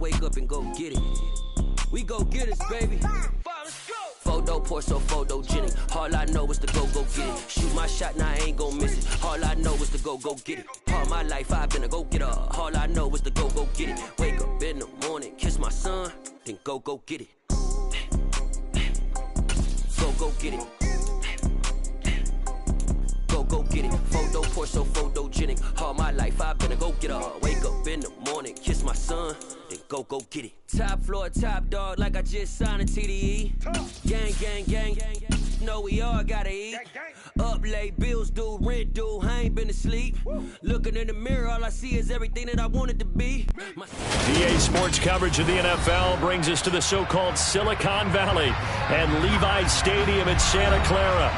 wake up and go get it. We go get it, baby. Photo poor, so photogenic. All I know is to go get it. Shoot my shot, now I ain't gon' miss it. All I know is to go get it. All my life I've been a go-getter. All I know is to go get it. Wake up in the morning, kiss my son, then go get it. Go get it. Go get it. Photo poor, so photogenic. All my life I've been a go-getter. Wake up in the morning, kiss my son, then go get it. Top floor, top dog, like I just signed a TDE. Gang. Know we all gotta eat. Up late, bills due, rent due, I ain't been asleep. Looking in the mirror, all I see is everything that I wanted to be. EA Sports coverage of the NFL brings us to the so-called Silicon Valley and Levi's Stadium in Santa Clara.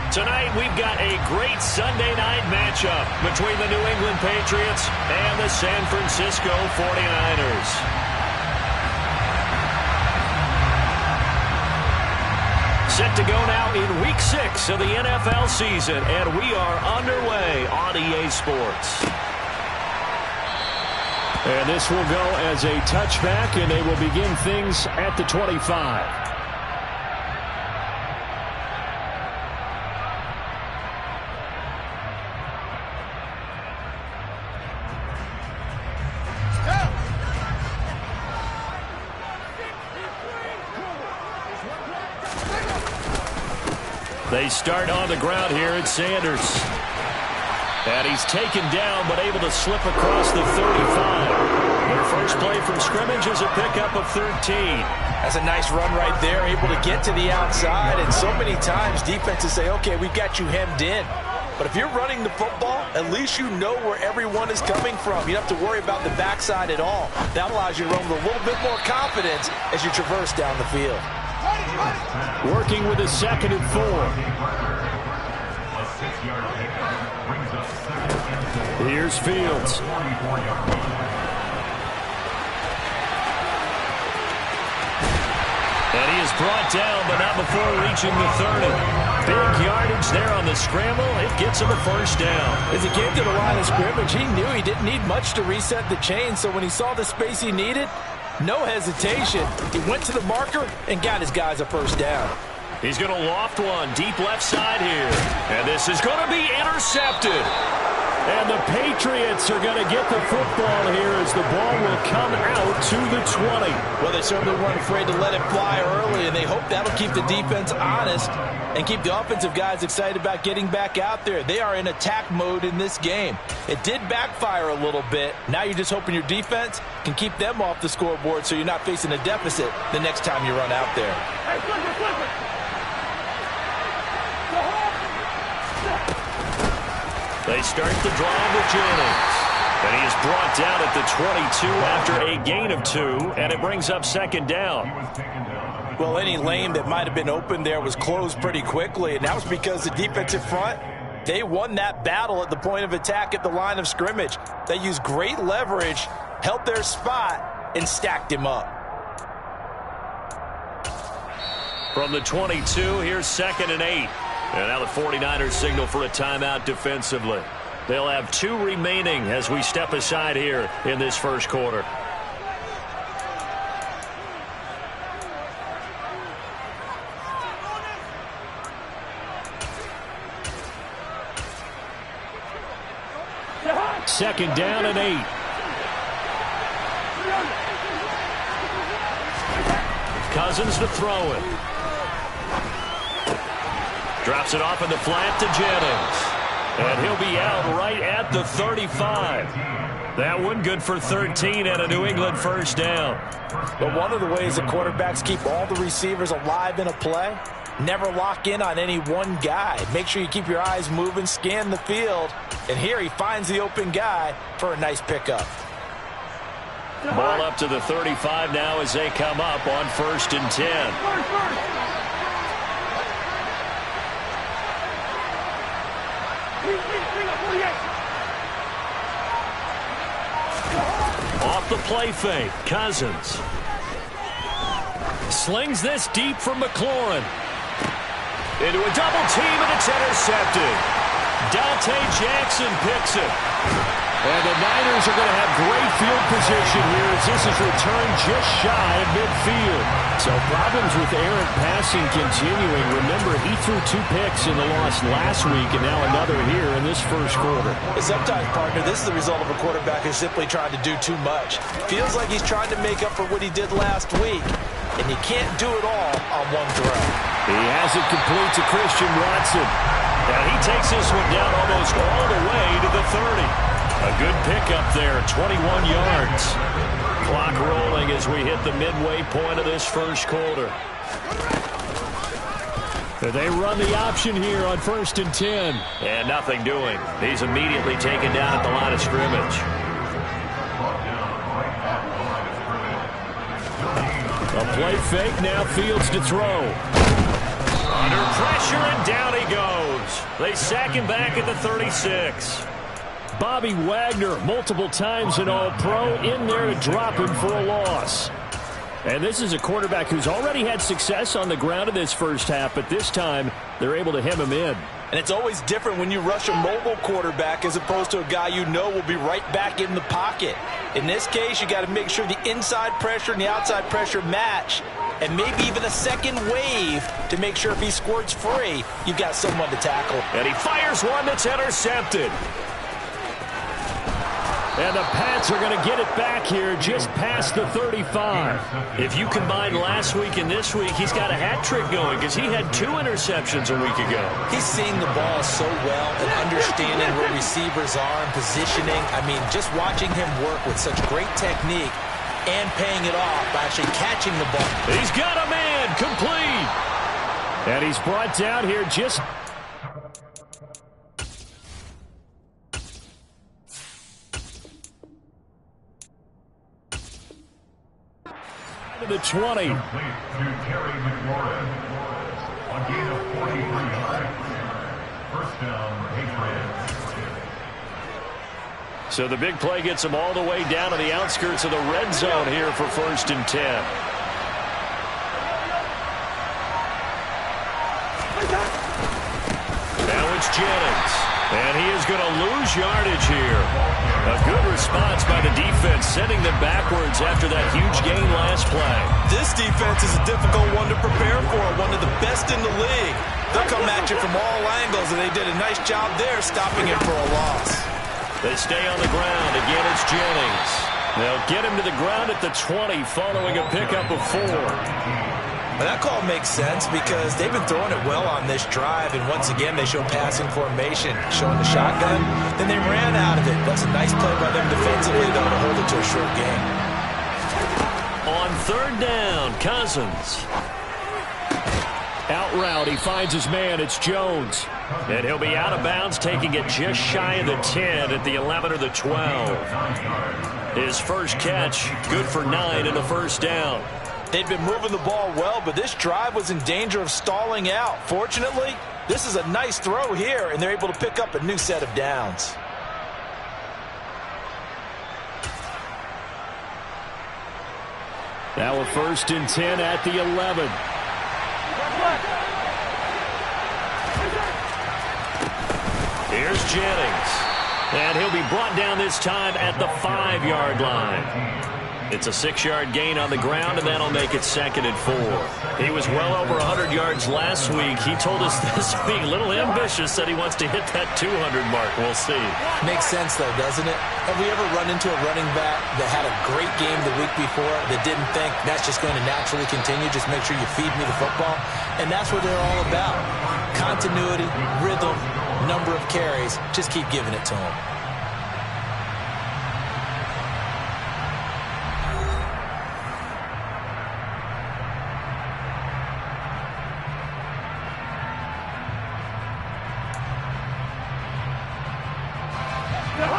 Tonight, we've got a great Sunday night matchup between the New England Patriots and the San Francisco 49ers. Set to go now in Week 6 of the NFL season, and we are underway on EA Sports. And this will go as a touchback, and they will begin things at the 25. They start on the ground here at Sanders. And he's taken down, but able to slip across the 35. Their first play from scrimmage is a pickup of 13. That's a nice run right there, able to get to the outside. And so many times defenses say, okay, we've got you hemmed in. But if you're running the football, at least you know where everyone is coming from. You don't have to worry about the backside at all. That allows you to run with a little bit more confidence as you traverse down the field. Working with a 2nd and 4. Here's Fields. And he is brought down, but not before reaching the 30. Big yardage there on the scramble. It gets him a first down. As he came to the line of scrimmage, he knew he didn't need much to reset the chain, so when he saw the space he needed, no hesitation. He went to the marker and got his guys a first down. He's going to loft one deep left side here. And this is going to be intercepted. And the Patriots are going to get the football here as the ball will come out to the 20. Well, they certainly weren't afraid to let it fly early, and they hope that'll keep the defense honest and keep the offensive guys excited about getting back out there. They are in attack mode in this game. It did backfire a little bit. Now you're just hoping your defense can keep them off the scoreboard so you're not facing a deficit the next time you run out there. They start the drive with Jennings. And he is brought down at the 22 after a gain of 2, and it brings up 2nd down. Well, any lane that might have been open there was closed pretty quickly, and that was because the defensive front, they won that battle at the point of attack at the line of scrimmage. They used great leverage, held their spot, and stacked him up. From the 22, here's 2nd and 8. And now the 49ers signal for a timeout defensively. They'll have 2 remaining as we step aside here in this first quarter. Second down and 8. Cousins to throw it. Drops it off in the flat to Jennings. And he'll be out right at the 35. That one good for 13 and a New England first down. But one of the ways that quarterbacks keep all the receivers alive in a play, never lock in on any one guy. Make sure you keep your eyes moving, scan the field. And here he finds the open guy for a nice pickup. Ball up to the 35 now as they come up on 1st and 10. Off the play fake, Cousins. Slings this deep from McLaurin. Into a double team, and it's intercepted. Dante Jackson picks it. And the Niners are going to have great field position here as this is returned just shy of midfield. So problems with errant passing continuing. Remember, he threw 2 picks in the loss last week and now another here in this first quarter. Sometimes, partner, this is the result of a quarterback who's simply trying to do too much. Feels like he's trying to make up for what he did last week, and you can't do it all on one throw. He has it complete to Christian Watson. And he takes this one down almost all the way to the 30. A good pickup there, 21 yards. Clock rolling as we hit the midway point of this first quarter. They run the option here on 1st and 10. And nothing doing. He's immediately taken down at the line of scrimmage. A play fake, now Fields to throw. Under pressure, and down he goes. They sack him back at the 36. Bobby Wagner, multiple times an All-Pro, in there to drop him for a loss. And this is a quarterback who's already had success on the ground in this first half, but this time they're able to hem him in. And it's always different when you rush a mobile quarterback as opposed to a guy you know will be right back in the pocket. In this case, you got to make sure the inside pressure and the outside pressure match, and maybe even a second wave to make sure if he squirts free, you've got someone to tackle. And he fires one that's intercepted. And the Pats are going to get it back here just past the 35. If you combine last week and this week, he's got a hat trick going because he had 2 interceptions a week ago. He's seeing the ball so well and understanding where receivers are and positioning. I mean, just watching him work with such great technique and paying it off by actually catching the ball. He's got a man complete. And he's brought down here just... to the 20. So the big play gets him all the way down to the outskirts of the red zone here for 1st and 10. Now it's Jennings. And he is going to lose yardage here. A good response by the defense, sending them backwards after that huge gain last play. This defense is a difficult one to prepare for, one of the best in the league. They'll come at you from all angles, and they did a nice job there stopping him for a loss. They stay on the ground. Again, it's Jennings. They'll get him to the ground at the 20 following a pickup of 4. And that call makes sense because they've been throwing it well on this drive, and once again they show passing formation, showing the shotgun. Then they ran out of it. That's a nice play by them defensively, though, to hold it to a short game. On 3rd down, Cousins. Out route, he finds his man. It's Jones. And he'll be out of bounds, taking it just shy of the 10 at the 11 or the 12. His first catch, good for 9 in the first down. They'd been moving the ball well, but this drive was in danger of stalling out. Fortunately, this is a nice throw here, and they're able to pick up a new set of downs. Now a 1st and 10 at the 11. Here's Jennings. And he'll be brought down this time at the 5-yard line. It's a 6-yard gain on the ground, and that'll make it 2nd and 4. He was well over 100 yards last week. He told us this being a little ambitious, said he wants to hit that 200 mark. We'll see. Makes sense, though, doesn't it? Have we ever run into a running back that had a great game the week before that didn't think that's just going to naturally continue? Just make sure you feed me the football. And that's what they're all about. Continuity, rhythm, number of carries. Just keep giving it to them.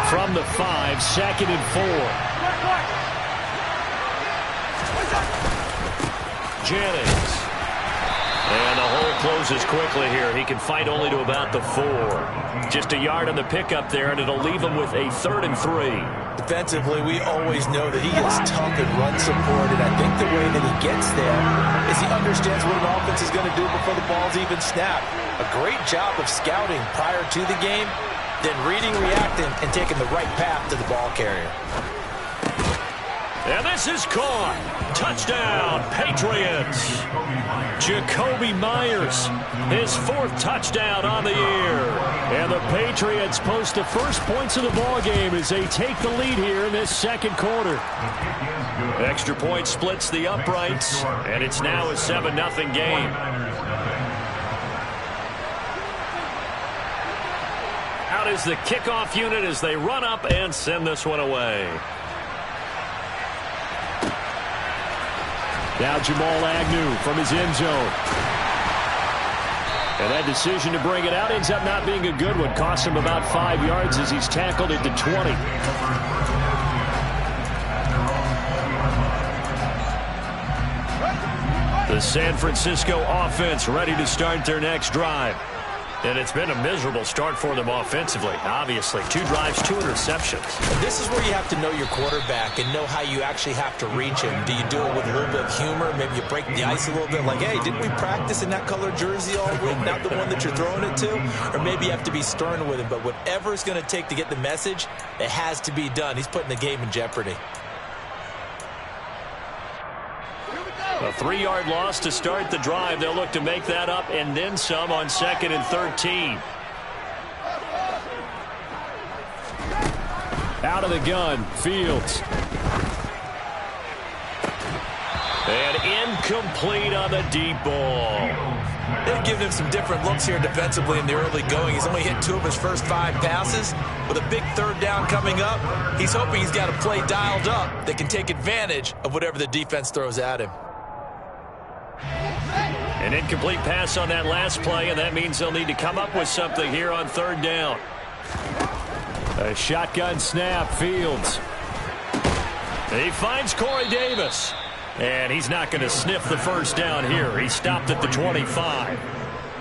From the 5, 2nd and 4. Jennings. And the hole closes quickly here. He can fight only to about the 4. Just a yard on the pickup there, and it'll leave him with a 3rd and 3. Defensively, we always know that he is tough and run support, and I think the way that he gets there is he understands what an offense is going to do before the ball's even snapped. A great job of scouting prior to the game, then reading, reacting, and taking the right path to the ball carrier. And this is caught. Touchdown, Patriots. Jacoby Myers, his 4th touchdown on the year. And the Patriots post the first points of the ball game as they take the lead here in this second quarter. Extra point splits the uprights, and it's now a 7-0 game. Out is the kickoff unit as they run up and send this one away. Now Jamal Agnew from his end zone. And that decision to bring it out ends up not being a good one. Costs him about 5 yards as he's tackled at the 20. The San Francisco offense ready to start their next drive. And it's been a miserable start for them offensively, obviously. 2 drives, 2 interceptions. This is where you have to know your quarterback and know how you actually have to reach him. Do you do it with a little bit of humor? Maybe you break the ice a little bit, like, hey, didn't we practice in that color jersey all week, not the one that you're throwing it to? Or maybe you have to be stern with him. But whatever it's going to take to get the message, it has to be done. He's putting the game in jeopardy. A 3-yard loss to start the drive. They'll look to make that up and then some on 2nd and 13. Out of the gun, Fields. And incomplete on the deep ball. They've given him some different looks here defensively in the early going. He's only hit 2 of his first 5 passes. With a big 3rd down coming up, he's hoping he's got a play dialed up that can take advantage of whatever the defense throws at him. An incomplete pass on that last play, and that means they'll need to come up with something here on 3rd down. A shotgun snap, Fields. He finds Corey Davis. And he's not going to sniff the first down here. He stopped at the 25.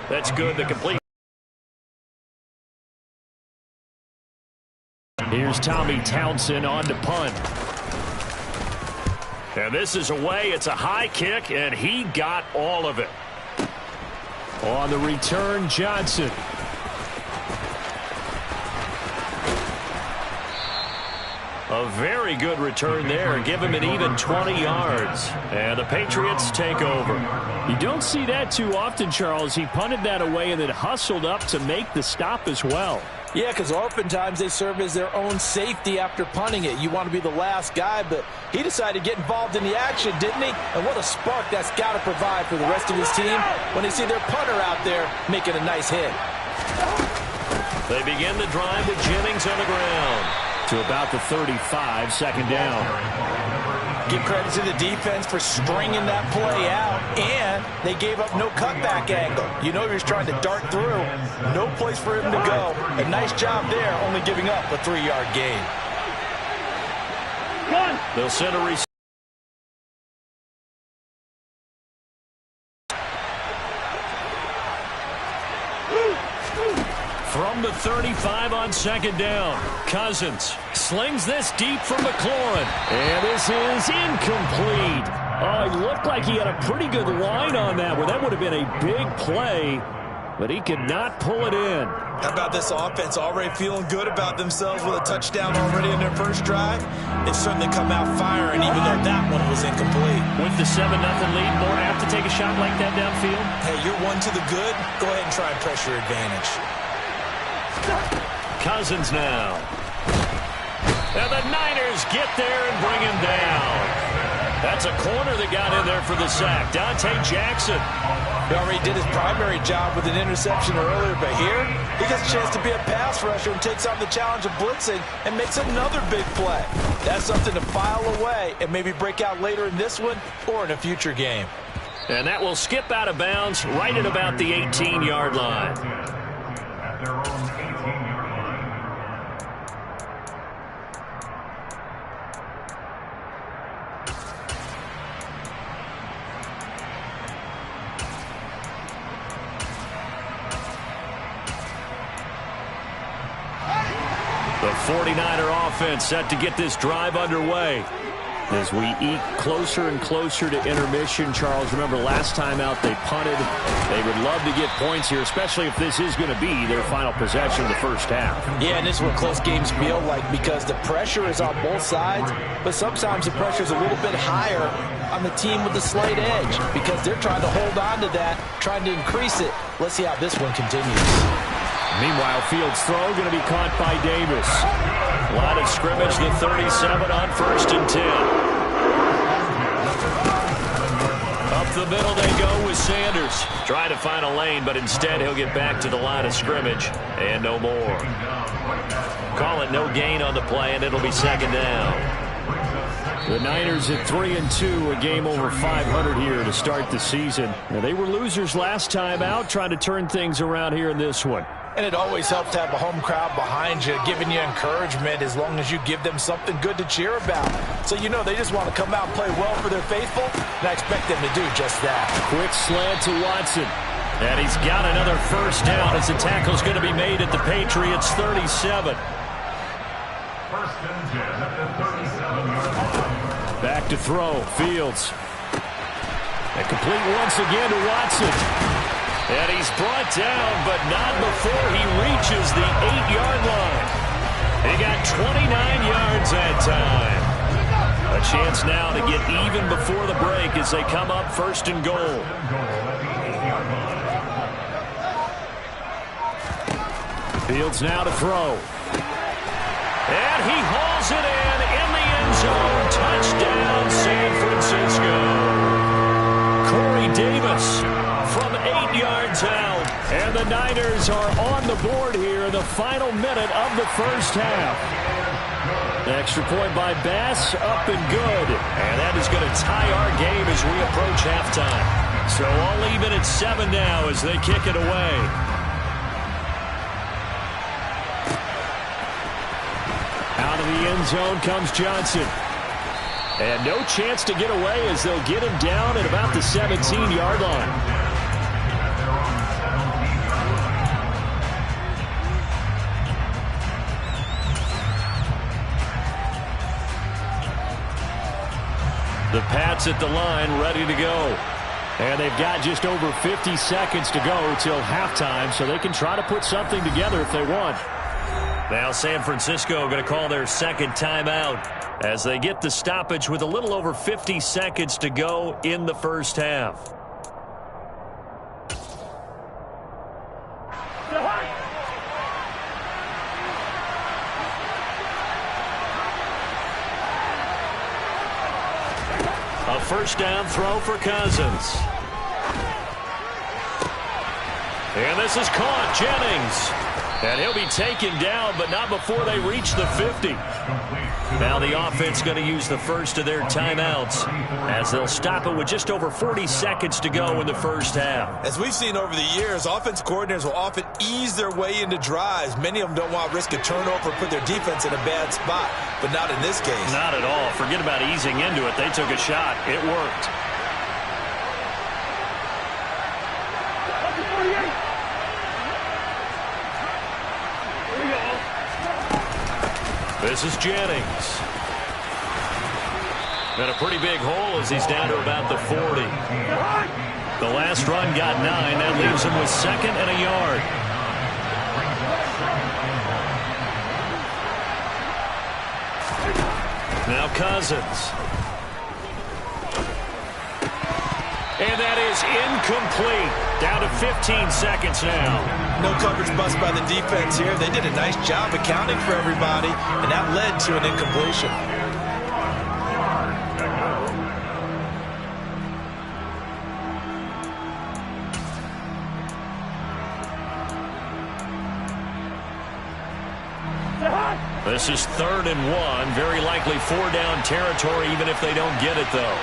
That's good, the complete. Here's Tommy Townsend on to punt. And this is away. It's a high kick, and he got all of it. On the return, Johnson. A very good return there. Give him an even 20 yards. And the Patriots take over. You don't see that too often, Charles. He punted that away and then hustled up to make the stop as well. Yeah, because oftentimes they serve as their own safety after punting it. You want to be the last guy, but he decided to get involved in the action, didn't he? And what a spark that's got to provide for the rest of his team when they see their punter out there making a nice hit. They begin the drive with Jennings on the ground. To about the 35, 2nd down. Give credit to the defense for stringing that play out, and they gave up no cutback angle. You know he was trying to dart through. No place for him to go. A nice job there, only giving up a 3-yard gain. They'll send a receiver. From the 35 on 2nd down, Cousins slings this deep from McLaurin. And this is incomplete. Oh, he looked like he had a pretty good line on that one. That would have been a big play, but he could not pull it in. How about this offense already feeling good about themselves with a touchdown already in their first drive? They've certainly come out firing, even though that one was incomplete. With the 7-0 lead, more apt to take a shot like that downfield? Hey, you're one to the good. Go ahead and try and press your advantage. Cousins now. And the Niners get there and bring him down. That's a corner that got in there for the sack. Dante Jackson. He already did his primary job with an interception earlier, but here he gets a chance to be a pass rusher and takes on the challenge of blitzing and makes another big play. That's something to file away and maybe break out later in this one or in a future game. And that will skip out of bounds right at about the 18-yard line. The 49er offense set to get this drive underway. As we eke closer and closer to intermission, Charles, remember last time out they punted. They would love to get points here, especially if this is going to be their final possession of the first half. Yeah, and this is what close games feel like because the pressure is on both sides, but sometimes the pressure is a little bit higher on the team with the slight edge because they're trying to hold on to that, trying to increase it. Let's see how this one continues. Meanwhile, Fields' throw going to be caught by Davis. Line of scrimmage, the 37 on 1st and 10. Up the middle they go with Sanders. Trying to find a lane, but instead he'll get back to the line of scrimmage. And no more. Call it no gain on the play, and it'll be 2nd down. The Niners at 3-2, a game over 500 here to start the season. Now, they were losers last time out, trying to turn things around here in this one. And it always helps to have a home crowd behind you, giving you encouragement as long as you give them something good to cheer about. So you know they just want to come out and play well for their faithful, and I expect them to do just that. Quick slant to Watson. And he's got another first down as the tackle's going to be made at the Patriots' 37. Back to throw. Fields. And complete once again to Watson. And he's brought down, but not before he reaches the 8-yard line. He got 29 yards that time. A chance now to get even before the break as they come up 1st and goal. Fields now to throw. And he hauls it in the end zone. Touchdown, San Francisco. Corey Davis from 8 yards out. And the Niners are on the board here in the final minute of the first half. Extra point by Bass, up and good. And that is going to tie our game as we approach halftime. So all even at 7 now as they kick it away. Out of the end zone comes Johnson. And no chance to get away as they'll get him down at about the 17-yard line. The Pats at the line ready to go. And they've got just over 50 seconds to go till halftime, so they can try to put something together if they want. Now San Francisco going to call their second timeout as they get the stoppage with a little over 50 seconds to go in the first half. A first down throw for Cousins. And this is caught. Jennings. And he'll be taken down, but not before they reach the 50. Now the offense going to use the first of their timeouts as they'll stop it with just over 40 seconds to go in the first half. As we've seen over the years, offense coordinators will often ease their way into drives. Many of them don't want to risk a turnover or put their defense in a bad spot, but not in this case. Not at all. Forget about easing into it. They took a shot. It worked. This is Jennings. And a pretty big hole as he's down to about the 40. The last run got 9. That leaves him with 2nd and a yard. Now Cousins. And that is incomplete. Down to 15 seconds now. No coverage bust by the defense here. They did a nice job accounting for everybody, and that led to an incompletion. This is 3rd and 1. Very likely 4-down territory, even if they don't get it, though.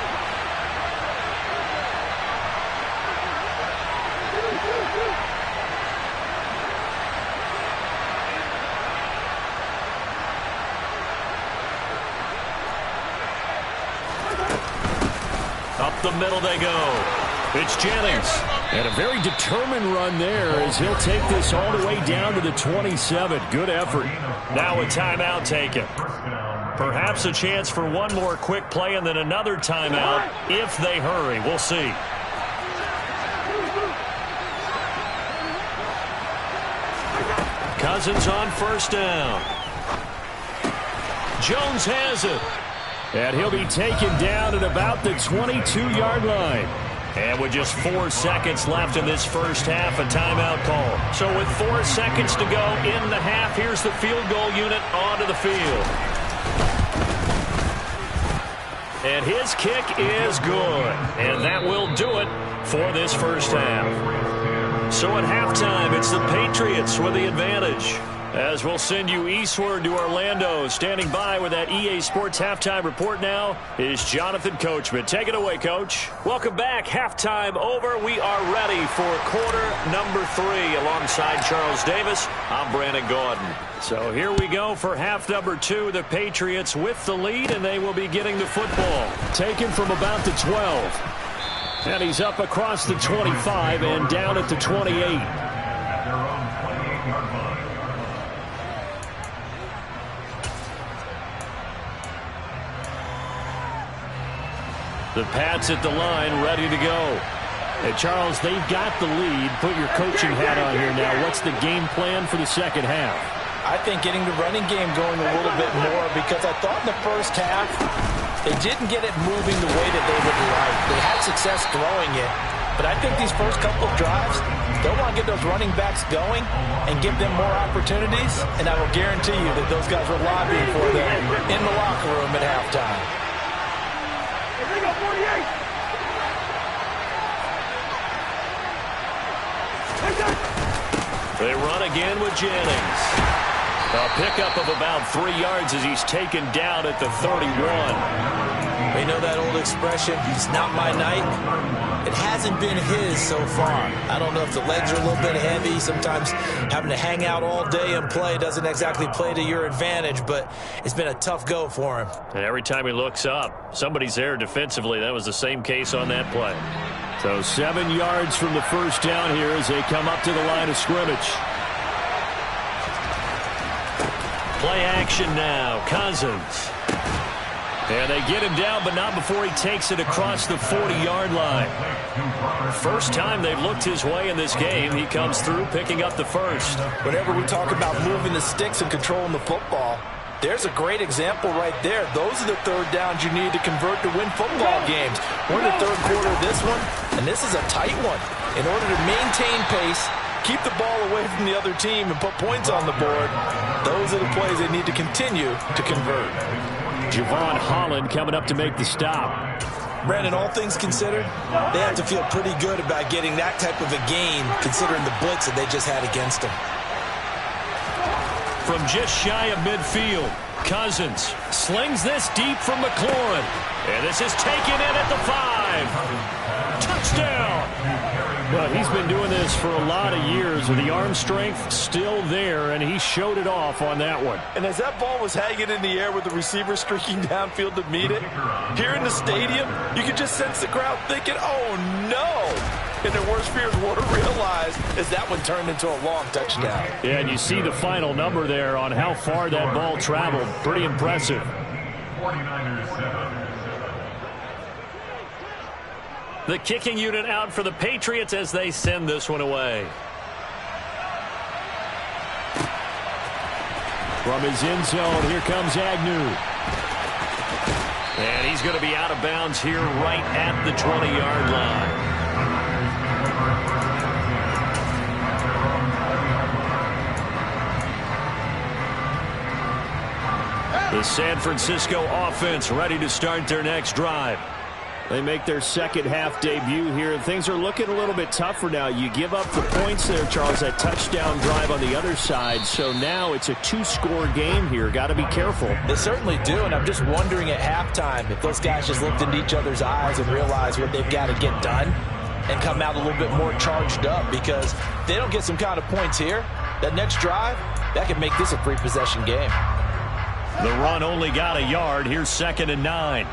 Up the middle they go. It's Jennings. And a very determined run there as he'll take this all the way down to the 27. Good effort. Now a timeout taken. Perhaps a chance for one more quick play and then another timeout if they hurry. We'll see. Cousins on first down. Jones has it. And he'll be taken down at about the 22-yard line. And with just 4 seconds left in this first half, a timeout call. So with 4 seconds to go in the half, here's the field goal unit onto the field. And his kick is good. And that will do it for this first half. So at halftime, it's the Patriots with the advantage. As we'll send you eastward to Orlando. Standing by with that EA Sports Halftime Report now is Jonathan Coachman. Take it away, Coach. Welcome back. Halftime over. We are ready for quarter number 3. Alongside Charles Davis, I'm Brandon Gordon. So here we go for half number 2. The Patriots with the lead, and they will be getting the football. Taken from about the 12. And he's up across the 25 and down at the 28. The Pats at the line, ready to go. And Charles, they've got the lead. Put your coaching hat on here now. What's the game plan for the second half? I think getting the running game going a little bit more, because I thought in the first half they didn't get it moving the way that they would like. They had success throwing it, but I think these first couple of drives, they'll want to get those running backs going and give them more opportunities, and I will guarantee you that those guys were lobbying for them in the locker room at halftime. They run again with Jennings. A pickup of about 3 yards as he's taken down at the 31. You know that old expression, it's not my night? It hasn't been his so far. I don't know if the legs are a little bit heavy. Sometimes having to hang out all day and play doesn't exactly play to your advantage, but it's been a tough go for him. And every time he looks up, somebody's there defensively. That was the same case on that play. So 7 yards from the first down here as they come up to the line of scrimmage. Play action now. Cousins. And they get him down, but not before he takes it across the 40-yard line. First time they've looked his way in this game. He comes through picking up the first. Whenever we talk about moving the sticks and controlling the football, there's a great example right there. Those are the third downs you need to convert to win football games. We're in the third quarter of this one, and this is a tight one. In order to maintain pace, keep the ball away from the other team, and put points on the board, those are the plays they need to continue to convert. Javon Holland coming up to make the stop. Brandon, all things considered, they have to feel pretty good about getting that type of a gain, considering the blitz that they just had against them. From just shy of midfield, Cousins slings this deep from McLaurin. And this is taken in at the 5. Touchdown! Well, he's been doing this for a lot of years with the arm strength still there, and he showed it off on that one. And as that ball was hanging in the air with the receiver streaking downfield to meet it, here in the stadium, you could just sense the crowd thinking, oh no! And their worst fears were realized as that one turned into a long touchdown. Yeah, and you see the final number there on how far that ball traveled. Pretty impressive. 49ers 7. The kicking unit out for the Patriots as they send this one away. From his end zone, here comes Agnew. And he's going to be out of bounds here right at the 20-yard line. The San Francisco offense ready to start their next drive. They make their second half debut here, and things are looking a little bit tougher now. You give up the points there, Charles, that touchdown drive on the other side. So now it's a 2-score game here. Got to be careful. They certainly do, and I'm just wondering at halftime if those guys just looked into each other's eyes and realized what they've got to get done and come out a little bit more charged up, because if they don't get some kind of points here, that next drive, that could make this a 3-possession game. The run only got a yard. Here's 2nd and 9.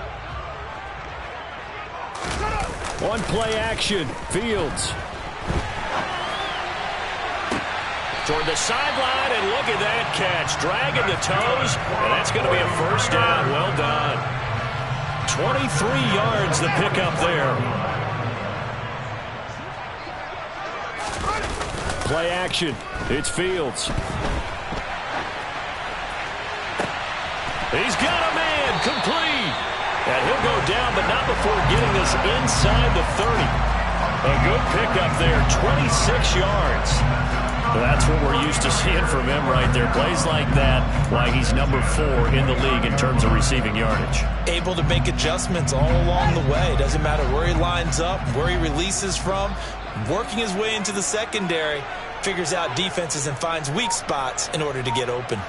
One play action. Fields. toward the sideline, and look at that catch. Dragging the toes, and that's going to be a first down. Well done. 23 yards the pickup there. Play action. It's Fields. He's got a man complete. And he'll go down, but not before getting us inside the 30. A good pickup there, 26 yards. That's what we're used to seeing from him right there. Plays like that, why he's number 4 in the league in terms of receiving yardage. Able to make adjustments all along the way. Doesn't matter where he lines up, where he releases from. Working his way into the secondary, figures out defenses and finds weak spots in order to get open.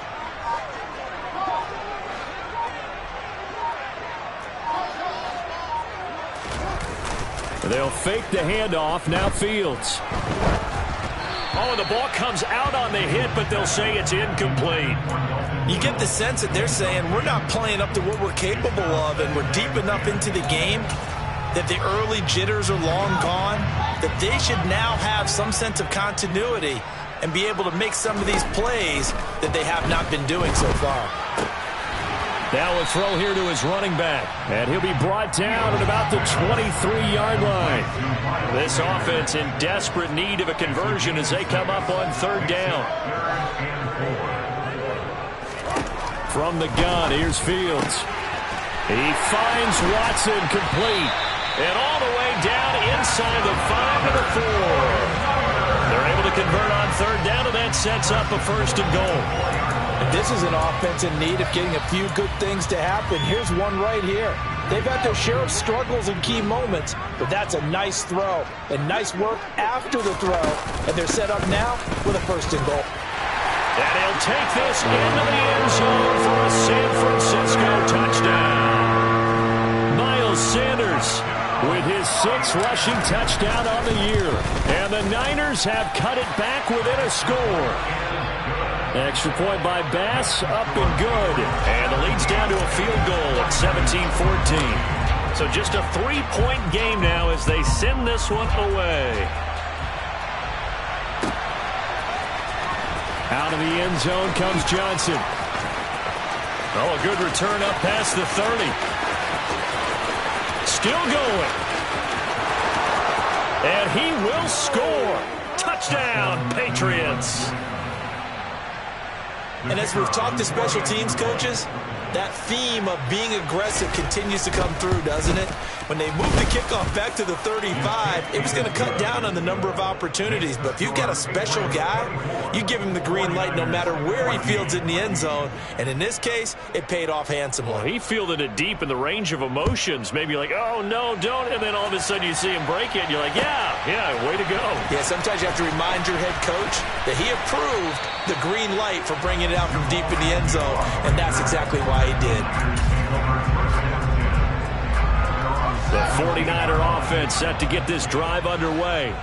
They'll fake the handoff. Now Fields. Oh, and the ball comes out on the hit, but they'll say it's incomplete. You get the sense that they're saying we're not playing up to what we're capable of, and we're deep enough into the game that the early jitters are long gone, that they should now have some sense of continuity and be able to make some of these plays that they have not been doing so far. Now a throw here to his running back, and he'll be brought down at about the 23-yard line. This offense in desperate need of a conversion as they come up on third down. From the gun, here's Fields. He finds Watson complete, and all the way down inside the 5 to the 4. They're able to convert on third down, and that sets up a first and goal. This is an offense in need of getting a few good things to happen. Here's one right here. They've had their share of struggles in key moments, but that's a nice throw and nice work after the throw. And they're set up now with a first and goal. And he'll take this into the end zone for a San Francisco touchdown. Miles Sanders with his 6th rushing touchdown on the year. And the Niners have cut it back within a score. Extra point by Bass, up and good. And the lead's down to a field goal at 17-14. So just a 3-point game now as they send this one away. Out of the end zone comes Johnson. Oh, a good return up past the 30. Still going. And he will score. Touchdown, Patriots. And as we've talked to special teams coaches, that theme of being aggressive continues to come through, doesn't it? When they move the kickoff back to the 35, it was going to cut down on the number of opportunities. But if you've got a special guy, you give him the green light no matter where he fields it in the end zone. And in this case, it paid off handsomely. Well, he fielded it deep in the range of emotions. Maybe like, oh, no, don't. And then all of a sudden you see him break it, and you're like, yeah, way to go. Yeah, sometimes you have to remind your head coach that he approved the green light for bringing it out from deep in the end zone. And that's exactly why he did. The 49er offense set to get this drive underway.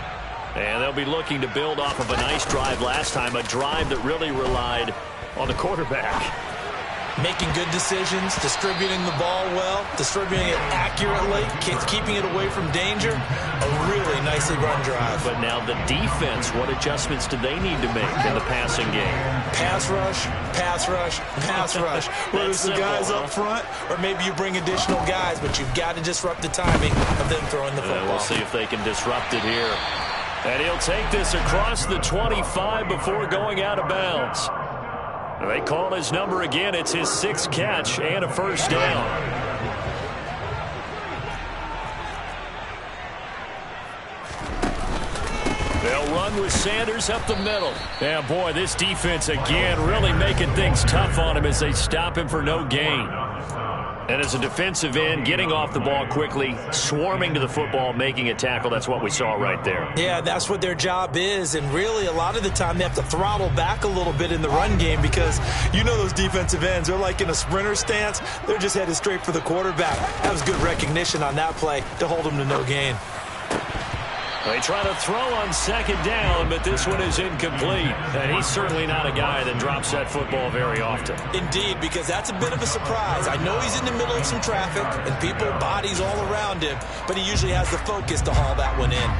And they'll be looking to build off of a nice drive last time, a drive that really relied on the quarterback. Making good decisions, distributing the ball well, distributing it accurately, keeping it away from danger. A really nicely run drive. But now the defense, what adjustments do they need to make in the passing game? Pass rush, pass rush, pass rush. Whether it's the guys up front or maybe you bring additional guys, but you've got to disrupt the timing of them throwing the football. We'll see if they can disrupt it here. And he'll take this across the 25 before going out of bounds. They call his number again. It's his 6th catch and a first down. They'll run with Sanders up the middle. Yeah, boy, this defense again really making things tough on him as they stop him for no gain. And as a defensive end, getting off the ball quickly, swarming to the football, making a tackle, that's what we saw right there. Yeah, that's what their job is. And really, a lot of the time, they have to throttle back a little bit in the run game because you know those defensive ends, they're like in a sprinter stance. They're just headed straight for the quarterback. That was good recognition on that play to hold him to no gain. They try to throw on second down, but this one is incomplete. And he's certainly not a guy that drops that football very often. Indeed, because that's a bit of a surprise. I know he's in the middle of some traffic and people, bodies all around him, but he usually has the focus to haul that one in.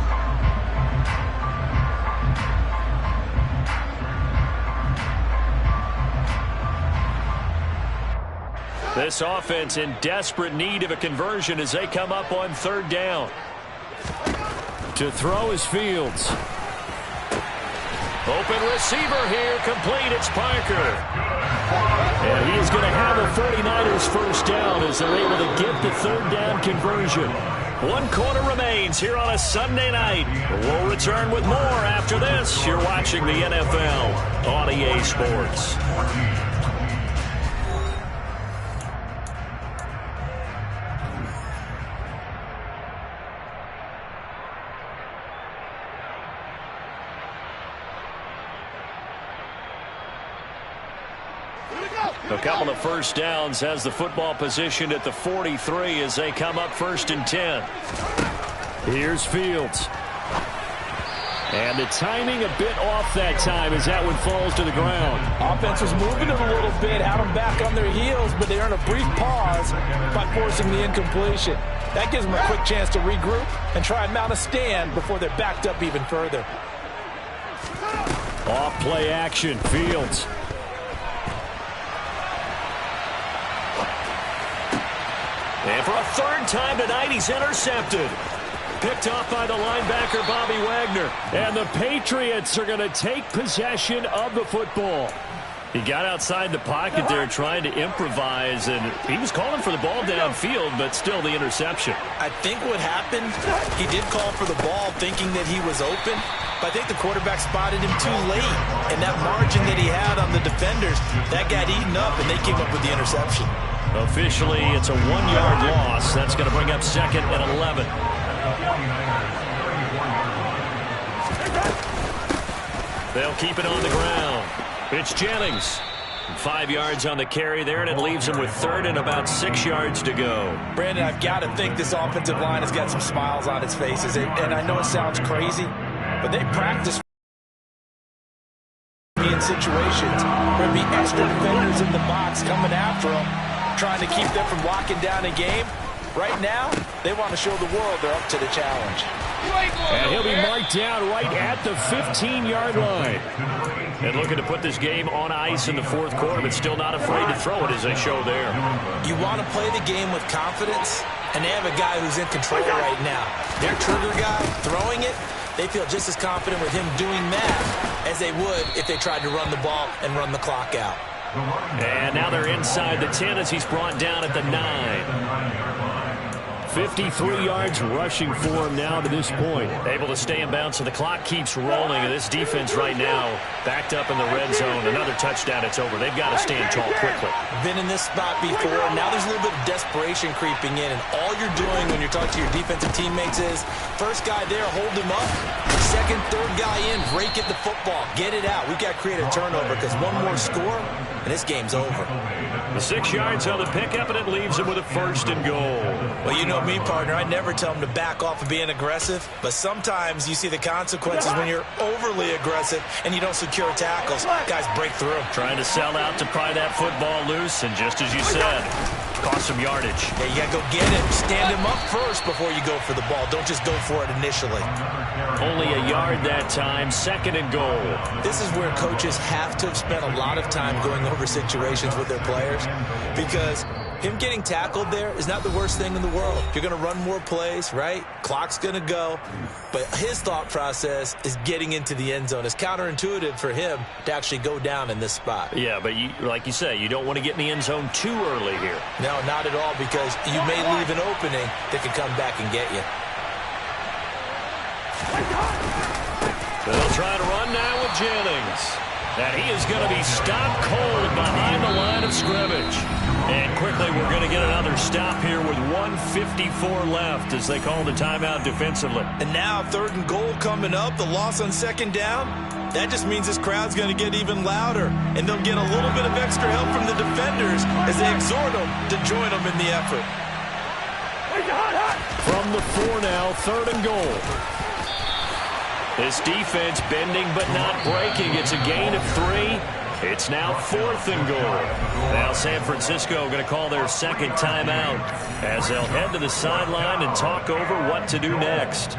This offense in desperate need of a conversion as they come up on 3rd down. To throw is Fields. Open receiver here, complete. It's Parker. And he is going to have a 49ers first down as they're able to get the 3rd down conversion. 1 quarter remains here on a Sunday night. We'll return with more after this. You're watching the NFL on EA Sports. A couple of first downs has the football positioned at the 43 as they come up 1st and 10. Here's Fields. And the timing a bit off that time as that one falls to the ground. Offense was moving it a little bit, had them back on their heels, but they earned a brief pause by forcing the incompletion. That gives them a quick chance to regroup and try and mount a stand before they're backed up even further. Off play action, Fields. And for a 3rd time tonight, he's intercepted. Picked off by the linebacker, Bobby Wagner. And the Patriots are going to take possession of the football. He got outside the pocket there trying to improvise, and he was calling for the ball downfield, but still the interception. I think what happened, he did call for the ball thinking that he was open, but I think the quarterback spotted him too late. And that margin that he had on the defenders, that got eaten up, and they came up with the interception. Officially, it's a 1-yard loss. That's going to bring up 2nd and 11. They'll keep it on the ground. It's Jennings. 5 yards on the carry there, and it leaves him with 3rd and about 6 yards to go. Brandon, I've got to think this offensive line has got some smiles on its faces. And I know it sounds crazy, but they practice in situations where there'll be extra defenders in the box coming after them, trying to keep them from locking down a game. Right now, they want to show the world they're up to the challenge. And he'll be marked down right at the 15-yard line. And looking to put this game on ice in the 4th quarter, but still not afraid to throw it as they show there. You want to play the game with confidence, and they have a guy who's in control right now. Their trigger guy throwing it, they feel just as confident with him doing that as they would if they tried to run the ball and run the clock out. And now they're inside the 10 as he's brought down at the 9. 53 yards rushing for him now to this point. Able to stay in bounds, so the clock keeps rolling. And this defense right now backed up in the red zone. Another touchdown, it's over. They've got to stand tall quickly. Been in this spot before. Now there's a little bit of desperation creeping in. And all you're doing when you're talking to your defensive teammates is, first guy there, hold him up. Second, third guy in, break it the football. Get it out. We've got to create a turnover because one more score, and this game's over. The 6 yards on the pickup, and it leaves him with a 1st and goal. Well, you know me, partner. I never tell them to back off of being aggressive, but sometimes you see the consequences when you're overly aggressive and you don't secure tackles. Guys break through. Trying to sell out to pry that football loose, and just as you said, cost some yardage. Yeah, you got to go get him. Stand him up first before you go for the ball. Don't just go for it initially. Only a yard that time, 2nd and goal. This is where coaches have to have spent a lot of time going over situations with their players, because him getting tackled there is not the worst thing in the world. You're going to run more plays, right? Clock's going to go. But his thought process is getting into the end zone. It's counterintuitive for him to actually go down in this spot. Yeah, but like you say, you don't want to get in the end zone too early here. No, not at all, because you may leave an opening that can come back and get you. They'll try to run now with Jennings. And he is going to be stopped cold behind the line of scrimmage. And quickly, we're going to get another stop here with 1:54 left as they call the timeout defensively. And now 3rd and goal coming up, the loss on 2nd down. That just means this crowd's going to get even louder, and they'll get a little bit of extra help from the defenders as they exhort them to join them in the effort. From the 4 now, 3rd and goal. This defense bending but not breaking. It's a gain of 3. It's now 4th and goal. Now San Francisco going to call their 2nd timeout as they'll head to the sideline and talk over what to do next.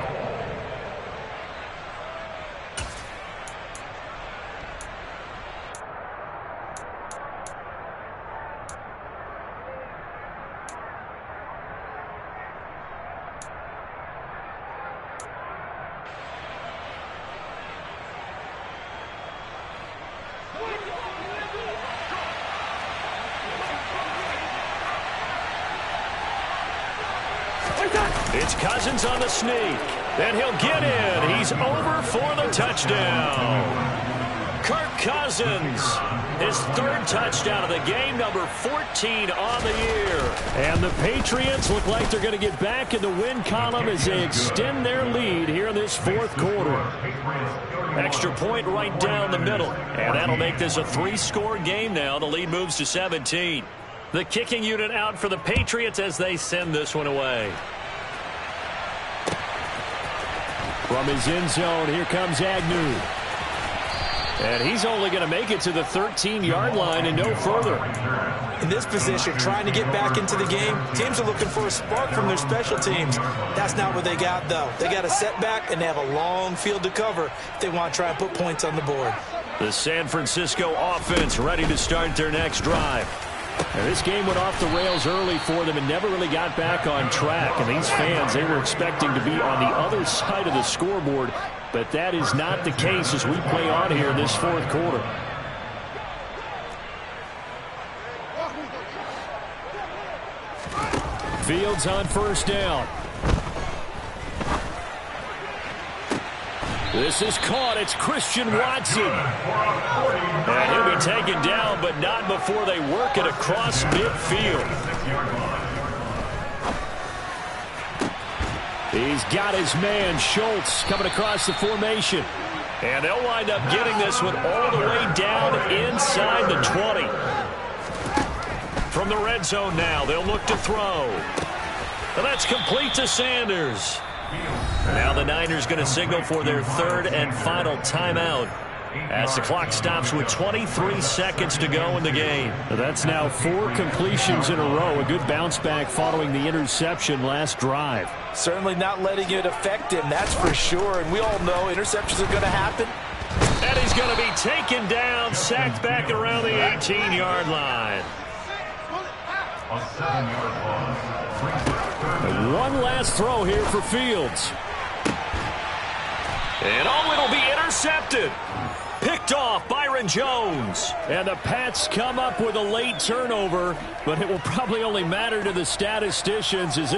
It's Cousins on the sneak. And he'll get in. He's over for the touchdown. Kirk Cousins, his third touchdown of the game, number 14 on the year. And the Patriots look like they're going to get back in the win column as they extend their lead here in this fourth quarter. Extra point right down the middle. And that'll make this a 3-score game now. The lead moves to 17. The kicking unit out for the Patriots as they send this one away. From his end zone, here comes Agnew. And he's only going to make it to the 13-yard line and no further. In this position, trying to get back into the game, teams are looking for a spark from their special teams. That's not what they got, though. They got a setback, and they have a long field to cover if they want to try and put points on the board. The San Francisco offense ready to start their next drive. And this game went off the rails early for them and never really got back on track. And these fans, they were expecting to be on the other side of the scoreboard. But that is not the case as we play on here in this fourth quarter. Fields on first down. This is caught. It's Christian Watson. And he'll be taken down, but not before they work it across midfield. He's got his man, Schultz, coming across the formation. And they'll wind up getting this one all the way down inside the 20. From the red zone now, they'll look to throw. And that's complete to Sanders. Now the Niners going to signal for their third and final timeout as the clock stops with 23 seconds to go in the game. That's now 4 completions in a row. A good bounce back following the interception last drive. Certainly not letting it affect him, that's for sure. And we all know interceptions are going to happen. And he's going to be taken down, sacked back around the 18-yard line. A 7-yard loss. And one last throw here for Fields. And it'll be intercepted. Picked off Byron Jones. And the Pats come up with a late turnover, but it will probably only matter to the statisticians as